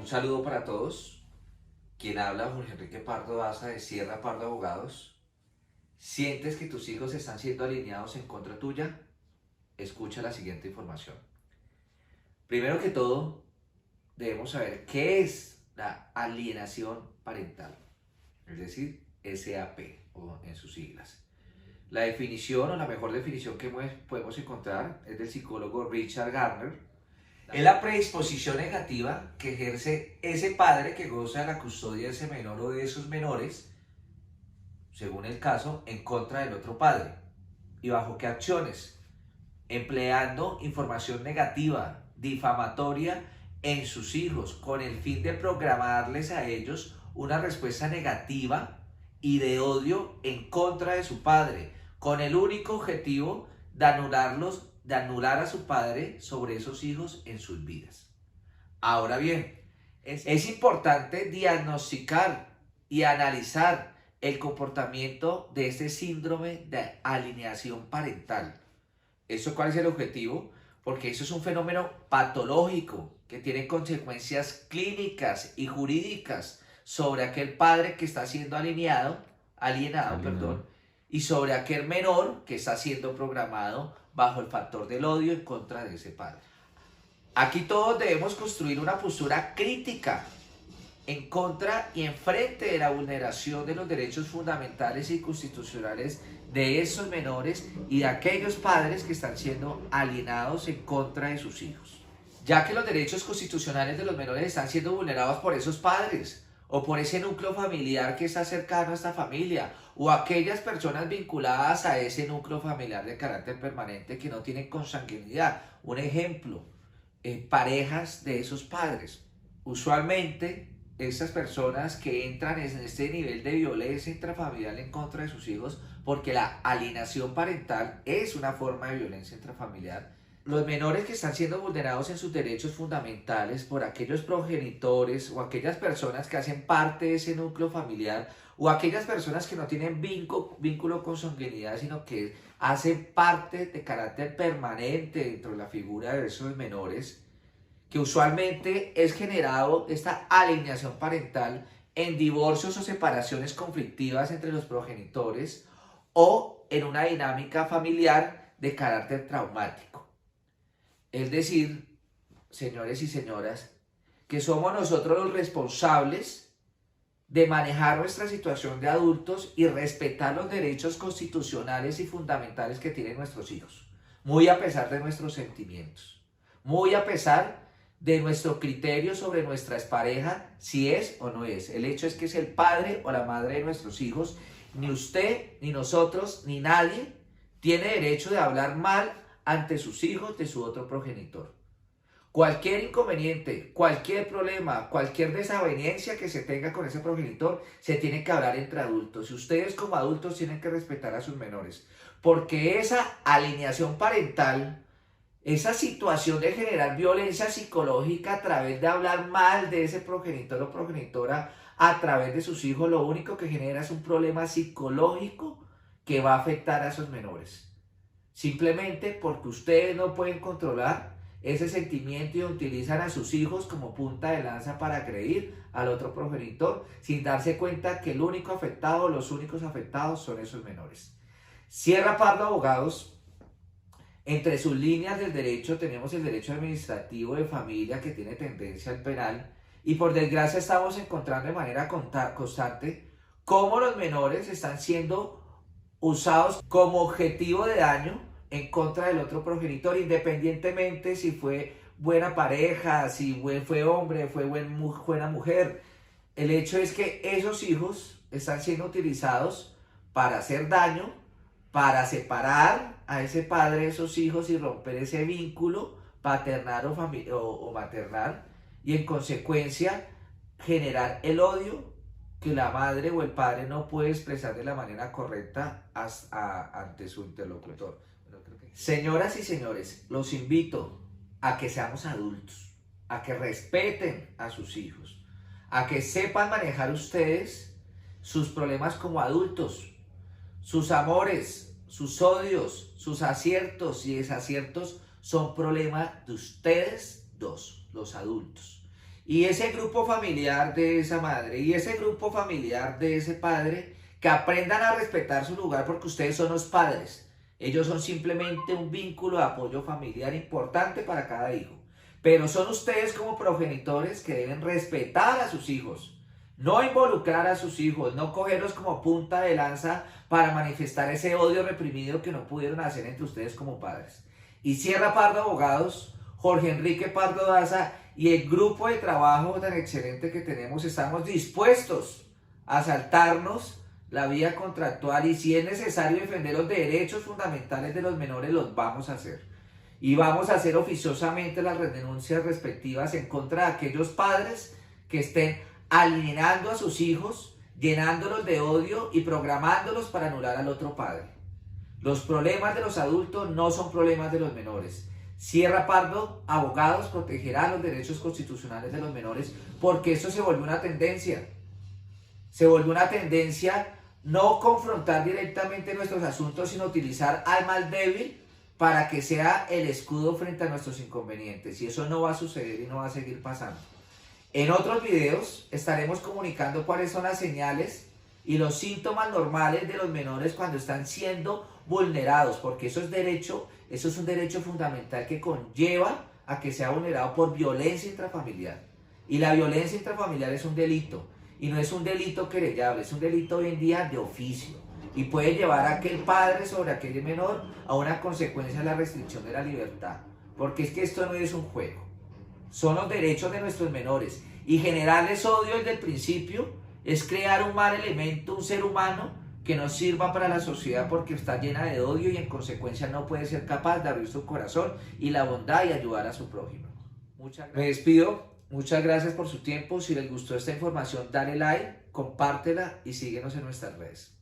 Un saludo para todos. Quien habla, Jorge Enrique Pardo Daza de Sierra Pardo Abogados. ¿Sientes que tus hijos están siendo alineados en contra tuya? Escucha la siguiente información. Primero que todo, debemos saber qué es la alienación parental, es decir, SAP o en sus siglas. La definición o la mejor definición que podemos encontrar es del psicólogo Richard Gardner. Es la predisposición negativa que ejerce ese padre que goza de la custodia de ese menor o de esos menores, según el caso, en contra del otro padre. ¿Y bajo qué acciones? Empleando información negativa, difamatoria en sus hijos, con el fin de programarles a ellos una respuesta negativa y de odio en contra de su padre, con el único objetivo de anular a su padre sobre esos hijos en sus vidas. Ahora bien, es importante diagnosticar y analizar el comportamiento de este síndrome de alineación parental. ¿Eso cuál es el objetivo? Porque eso es un fenómeno patológico que tiene consecuencias clínicas y jurídicas sobre aquel padre que está siendo alienado, y sobre aquel menor que está siendo programado bajo el factor del odio en contra de ese padre. Aquí todos debemos construir una postura crítica en contra y en frente de la vulneración de los derechos fundamentales y constitucionales de esos menores y de aquellos padres que están siendo alienados en contra de sus hijos. Ya que los derechos constitucionales de los menores están siendo vulnerados por esos padres, o por ese núcleo familiar que está cercano a esta familia, o aquellas personas vinculadas a ese núcleo familiar de carácter permanente que no tienen consanguinidad. Un ejemplo, parejas de esos padres. Usualmente, estas personas que entran en este nivel de violencia intrafamiliar en contra de sus hijos, porque la alienación parental es una forma de violencia intrafamiliar. Los menores que están siendo vulnerados en sus derechos fundamentales por aquellos progenitores o aquellas personas que hacen parte de ese núcleo familiar o aquellas personas que no tienen vínculo con sanguinidad, sino que hacen parte de carácter permanente dentro de la figura de esos menores, que usualmente es generado esta alienación parental en divorcios o separaciones conflictivas entre los progenitores o en una dinámica familiar de carácter traumático. Es decir, señores y señoras, que somos nosotros los responsables de manejar nuestra situación de adultos y respetar los derechos constitucionales y fundamentales que tienen nuestros hijos, muy a pesar de nuestros sentimientos, muy a pesar de nuestro criterio sobre nuestra expareja, si es o no es. El hecho es que es el padre o la madre de nuestros hijos. Ni usted, ni nosotros, ni nadie tiene derecho de hablar mal ante sus hijos de su otro progenitor. Cualquier inconveniente, cualquier problema, cualquier desaveniencia que se tenga con ese progenitor, se tiene que hablar entre adultos. Y ustedes como adultos tienen que respetar a sus menores. Porque esa alineación parental, esa situación de generar violencia psicológica a través de hablar mal de ese progenitor o progenitora a través de sus hijos, lo único que genera es un problema psicológico que va a afectar a esos menores. Simplemente porque ustedes no pueden controlar ese sentimiento y utilizan a sus hijos como punta de lanza para agredir al otro progenitor sin darse cuenta que el único afectado, los únicos afectados son esos menores. Sierra Pardo Abogados, entre sus líneas del derecho tenemos el derecho administrativo de familia que tiene tendencia al penal y por desgracia estamos encontrando de manera constante cómo los menores están siendo usados como objetivo de daño en contra del otro progenitor, independientemente si fue buena pareja, si fue hombre, fue buena mujer. El hecho es que esos hijos están siendo utilizados para hacer daño, para separar a ese padre de esos hijos y romper ese vínculo paternal o maternal y en consecuencia generar el odio que la madre o el padre no puede expresar de la manera correcta ante su interlocutor. Señoras y señores, los invito a que seamos adultos, a que respeten a sus hijos, a que sepan manejar ustedes sus problemas como adultos, sus amores, sus odios, sus aciertos y desaciertos son problema de ustedes dos, los adultos. y ese grupo familiar de esa madre y ese grupo familiar de ese padre, que aprendan a respetar su lugar porque ustedes son los padres. Ellos son simplemente un vínculo de apoyo familiar importante para cada hijo. Pero son ustedes como progenitores que deben respetar a sus hijos, no involucrar a sus hijos, no cogerlos como punta de lanza para manifestar ese odio reprimido que no pudieron hacer entre ustedes como padres. Y Sierra Pardo Abogados, Jorge Enrique Pardo Daza y el grupo de trabajo tan excelente que tenemos, estamos dispuestos a saltarnos la vía contractual y si es necesario defender los derechos fundamentales de los menores, los vamos a hacer. Y vamos a hacer oficiosamente las denuncias respectivas en contra de aquellos padres que estén alienando a sus hijos, llenándolos de odio y programándolos para anular al otro padre. Los problemas de los adultos no son problemas de los menores. Sierra Pardo Abogados protegerá los derechos constitucionales de los menores porque eso se volvió una tendencia. Se volvió una tendencia no confrontar directamente nuestros asuntos, sino utilizar al mal débil para que sea el escudo frente a nuestros inconvenientes. Y eso no va a suceder y no va a seguir pasando. En otros videos estaremos comunicando cuáles son las señales y los síntomas normales de los menores cuando están siendo vulnerados, porque eso es un derecho fundamental que conlleva a que sea vulnerado por violencia intrafamiliar. Y la violencia intrafamiliar es un delito, y no es un delito querellable, es un delito hoy en día de oficio, y puede llevar a aquel padre sobre aquel menor a una consecuencia de la restricción de la libertad, porque es que esto no es un juego, son los derechos de nuestros menores, y generarles odio desde el principio es crear un mal elemento, un ser humano que no sirva para la sociedad porque está llena de odio y en consecuencia no puede ser capaz de abrir su corazón y la bondad y ayudar a su prójimo. Me despido, muchas gracias por su tiempo. Si les gustó esta información, dale like, compártela y síguenos en nuestras redes.